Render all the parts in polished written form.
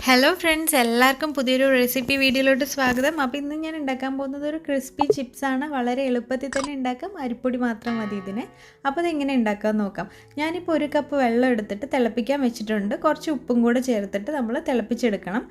Hello friends, എല്ലാവർക്കും പുതിയൊരു recipe വീഡിയോയിലോട്ട് സ്വാഗതം. അപ്പോൾ ഇന്ന് ഞാൻ ഉണ്ടാക്കാൻ പോകുന്നത് ഒരു ക്രിസ്പി ചിപ്സാണ്. വളരെ എളുപ്പത്തിൽ തന്നെ ഉണ്ടാക്കാം. അരിപ്പൊടി മാത്രം മതി ഇതിന്. അപ്പോൾ അതെങ്ങനെ ഉണ്ടാക്കാമെന്ന് നോക്കാം. ഞാനിപ്പോൾ ഒരു കപ്പ് വെള്ളം എടുത്തിട്ട് തിളപ്പിക്കാൻ വെച്ചിട്ടുണ്ട്. കുറച്ച് ഉപ്പും കൂടെ ചേർത്തിട്ട് നമ്മൾ തിളപ്പിച്ചെടുക്കണം.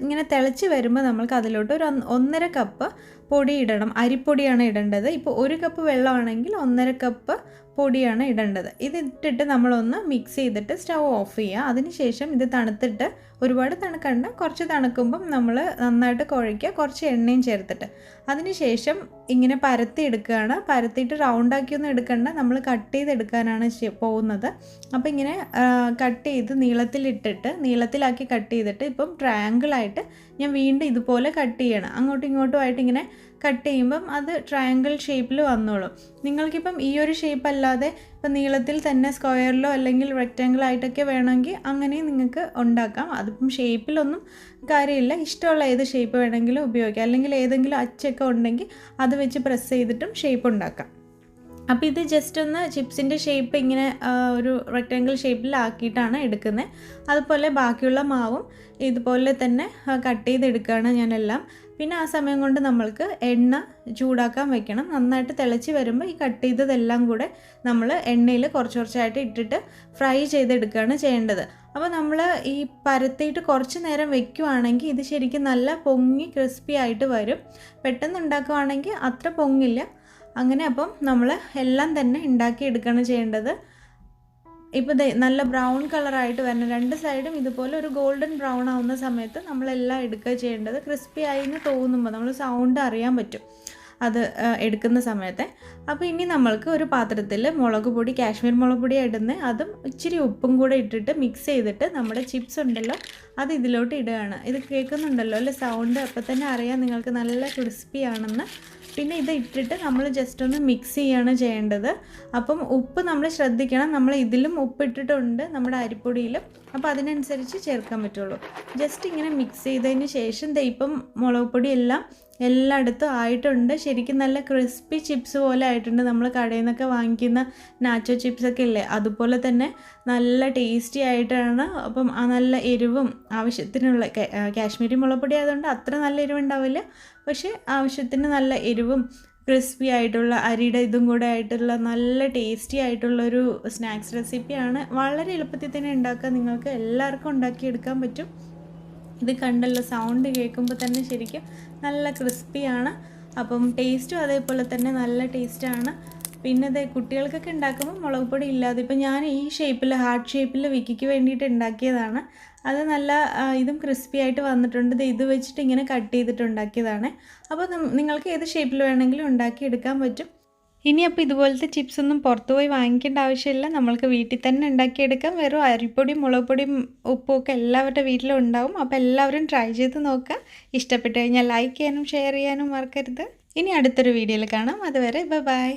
ഇങ്ങനെ തിളച്ച് വരുമ്പോൾ നമ്മൾക്ക് അതിലോട്ട് ഒരു 1.5 കപ്പ് പൊടി ഇടണം. അരിപ്പൊടിയാണ് ഇടേണ്ടത്. ഇപ്പോൾ ഒരു കപ്പ് വെള്ളമാണെങ്കിൽ 1.5 കപ്പ് പൊടിയാണ് ഇടേണ്ടത്. ഇത് ഇട്ടിട്ട് നമ്മളൊന്ന് മിക്സ് ചെയ്തിട്ട് സ്റ്റൗ ഓഫ് ചെയ്യുക. അതിനുശേഷം ഇത് തണുത്തിട്ട്, ഒരുപാട് തണുക്കണ്ട, കുറച്ച് തണുക്കുമ്പം നമ്മൾ നന്നായിട്ട് കുഴയ്ക്കുക, കുറച്ച് എണ്ണയും ചേർത്തിട്ട്. അതിനുശേഷം ഇങ്ങനെ പരത്തി എടുക്കുകയാണ്. പരത്തിയിട്ട് റൗണ്ടാക്കിയൊന്നും എടുക്കണ്ട, നമ്മൾ കട്ട് ചെയ്തെടുക്കാനാണ് പോകുന്നത്. അപ്പോൾ ഇങ്ങനെ കട്ട് ചെയ്ത് നീളത്തിലാക്കി കട്ട് ചെയ്തിട്ട് ഇപ്പം ട്രയാങ്കിളായിട്ട് ഞാൻ വീണ്ടും ഇതുപോലെ കട്ട് ചെയ്യണം. അങ്ങോട്ടും ഇങ്ങോട്ടുമായിട്ട് ഇങ്ങനെ കട്ട് ചെയ്യുമ്പം അത് ട്രയാങ്കിൾ ഷേപ്പിൽ വന്നോളും. നിങ്ങൾക്കിപ്പം ഈ ഒരു ഷേപ്പ് അല്ലാതെ ഇപ്പം നീളത്തിൽ തന്നെ സ്ക്വയറിലോ അല്ലെങ്കിൽ റെക്റ്റാങ്കിളായിട്ടൊക്കെ വേണമെങ്കിൽ അങ്ങനെയും നിങ്ങൾക്ക് ഉണ്ടാക്കാം. അതിപ്പം ഷേപ്പിലൊന്നും കാര്യമില്ല. ഇഷ്ടമുള്ള ഏത് ഷേപ്പ് വേണമെങ്കിലും ഉപയോഗിക്കാം. അല്ലെങ്കിൽ ഏതെങ്കിലും അച്ചൊക്കെ ഉണ്ടെങ്കിൽ അത് വെച്ച് പ്രസ് ചെയ്തിട്ടും ഷേപ്പ് ഉണ്ടാക്കാം. അപ്പോൾ ഇത് ജസ്റ്റ് ഒന്ന് ചിപ്സിൻ്റെ ഷേപ്പ് ഇങ്ങനെ ഒരു റെക്റ്റാങ്കിൾ ഷേപ്പിലാക്കിയിട്ടാണ് എടുക്കുന്നത്. അതുപോലെ ബാക്കിയുള്ള മാവും ഇതുപോലെ തന്നെ കട്ട് ചെയ്തെടുക്കുകയാണ് ഞാനെല്ലാം. പിന്നെ ആ സമയം കൊണ്ട് നമ്മൾക്ക് എണ്ണ ചൂടാക്കാൻ വെക്കണം. നന്നായിട്ട് തിളച്ച് വരുമ്പോൾ ഈ കട്ട് ചെയ്തതെല്ലാം കൂടെ നമ്മൾ എണ്ണയിൽ കുറച്ചായിട്ട് ഇട്ടിട്ട് ഫ്രൈ ചെയ്തെടുക്കുകയാണ് ചെയ്യേണ്ടത്. അപ്പോൾ നമ്മൾ ഈ പരത്തിയിട്ട് കുറച്ച് നേരം വെക്കുകയാണെങ്കിൽ ഇത് ശരിക്കും നല്ല പൊങ്ങി ക്രിസ്പി ആയിട്ട് വരും. പെട്ടെന്ന് ഉണ്ടാക്കുകയാണെങ്കിൽ അത്ര പൊങ്ങില്ല. അങ്ങനെ അപ്പം നമ്മൾ എല്ലാം തന്നെ ഉണ്ടാക്കിയെടുക്കുകയാണ് ചെയ്യേണ്ടത്. ഇപ്പോൾ നല്ല ബ്രൗൺ കളറായിട്ട് വരണം. രണ്ട് സൈഡും ഇതുപോലെ ഒരു ഗോൾഡൻ ബ്രൗൺ ആവുന്ന സമയത്ത് നമ്മളെല്ലാം എടുക്കുക ചെയ്യേണ്ടത്. ക്രിസ്പി ആയി എന്ന് തോന്നുമ്പോൾ നമ്മൾ സൗണ്ട് അറിയാൻ പറ്റും അത് എടുക്കുന്ന സമയത്ത്. അപ്പോൾ ഇനി നമ്മൾക്ക് ഒരു പാത്രത്തിൽ മുളക് പൊടി, കാശ്മീർ മുളക് പൊടി ഇടുന്നത്, അതും ഇച്ചിരി ഉപ്പും കൂടെ ഇട്ടിട്ട് മിക്സ് ചെയ്തിട്ട് നമ്മുടെ ചിപ്സ് ഉണ്ടല്ലോ അത് ഇതിലോട്ട് ഇടുകയാണ്. ഇത് കേൾക്കുന്നുണ്ടല്ലോ അല്ലേ സൗണ്ട്? അപ്പോൾ തന്നെ അറിയാം നിങ്ങൾക്ക് നല്ല ക്രിസ്പി ആണെന്ന്. പിന്നെ ഇത് ഇട്ടിട്ട് നമ്മൾ ജസ്റ്റ് ഒന്ന് മിക്സ് ചെയ്യുകയാണ് ചെയ്യേണ്ടത്. അപ്പം ഉപ്പ് നമ്മൾ ശ്രദ്ധിക്കണം. നമ്മൾ ഇതിലും ഉപ്പ് ഇട്ടിട്ടുണ്ട് നമ്മുടെ അരിപ്പൊടിയിലും. അപ്പോൾ അതിനനുസരിച്ച് ചേർക്കാൻ പറ്റുള്ളൂ. ജസ്റ്റ് ഇങ്ങനെ മിക്സ് ചെയ്തതിന് ശേഷം ഇപ്പം മുളക് പൊടി എല്ലായിടത്തും ആയിട്ടുണ്ട്. ശരിക്കും നല്ല ക്രിസ്പി ചിപ്സ് പോലെ ആയിട്ടുണ്ട്. നമ്മൾ കടയിൽ നിന്നൊക്കെ വാങ്ങിക്കുന്ന നാച്ചോ ചിപ്സൊക്കെ ഇല്ലേ, അതുപോലെ തന്നെ നല്ല ടേസ്റ്റി ആയിട്ടാണ്. അപ്പം ആ നല്ല എരിവും ആവശ്യത്തിനുള്ള കാശ്മീരി മുളക് പൊടി ആയതുകൊണ്ട് അത്ര നല്ല എരിവുണ്ടാവില്ല. പക്ഷേ ആവശ്യത്തിന് നല്ല എരിവും ക്രിസ്പി ആയിട്ടുള്ള അരിയുടെ ഇതും കൂടെ ആയിട്ടുള്ള നല്ല ടേസ്റ്റി ആയിട്ടുള്ളൊരു സ്നാക്സ് റെസിപ്പിയാണ്. വളരെ എളുപ്പത്തിൽ തന്നെ ഉണ്ടാക്കാൻ നിങ്ങൾക്ക് എല്ലാവർക്കും ഉണ്ടാക്കിയെടുക്കാൻ പറ്റും. ഇത് കണ്ടല്ലോ, സൗണ്ട് കേൾക്കുമ്പോൾ തന്നെ ശരിക്കും നല്ല ക്രിസ്പിയാണ്. അപ്പം ടേസ്റ്റും അതേപോലെ തന്നെ നല്ല ടേസ്റ്റാണ്. പിന്നെ ഇത് കുട്ടികൾക്കൊക്കെ ഉണ്ടാക്കുമ്പോൾ മുളക് പൊടി ഇല്ലാതെ, ഇപ്പം ഞാൻ ഈ ഷേപ്പിൽ ഹാർട്ട് ഷേപ്പിൽ വിക്കിക്ക് വേണ്ടിയിട്ട് ഉണ്ടാക്കിയതാണ്. അത് നല്ല ഇതും ക്രിസ്പി ആയിട്ട് വന്നിട്ടുണ്ട്. ഇത് വെച്ചിട്ട് ഇങ്ങനെ കട്ട് ചെയ്തിട്ട് ഉണ്ടാക്കിയതാണ്. അപ്പോൾ നിങ്ങൾക്ക് ഏത് ഷേപ്പിൽ വേണമെങ്കിലും ഉണ്ടാക്കിയെടുക്കാൻ പറ്റും. ഇനി അപ്പോൾ ഇതുപോലത്തെ ചിപ്സ് ഒന്നും പുറത്തു പോയി വാങ്ങിക്കേണ്ട ആവശ്യമില്ല. നമ്മൾക്ക് വീട്ടിൽ തന്നെ ഉണ്ടാക്കിയെടുക്കാം. വെറും അരിപ്പൊടിയും മുളക് പൊടിയും ഉപ്പും ഒക്കെ എല്ലാവരുടെ വീട്ടിലും ഉണ്ടാവും. അപ്പോൾ എല്ലാവരും ട്രൈ ചെയ്ത് നോക്കുക. ഇഷ്ടപ്പെട്ട് കഴിഞ്ഞാൽ ലൈക്ക് ചെയ്യാനും ഷെയർ ചെയ്യാനും മറക്കരുത്. ഇനി അടുത്തൊരു വീഡിയോയിൽ കാണാം. അതുവരെ ബൈ.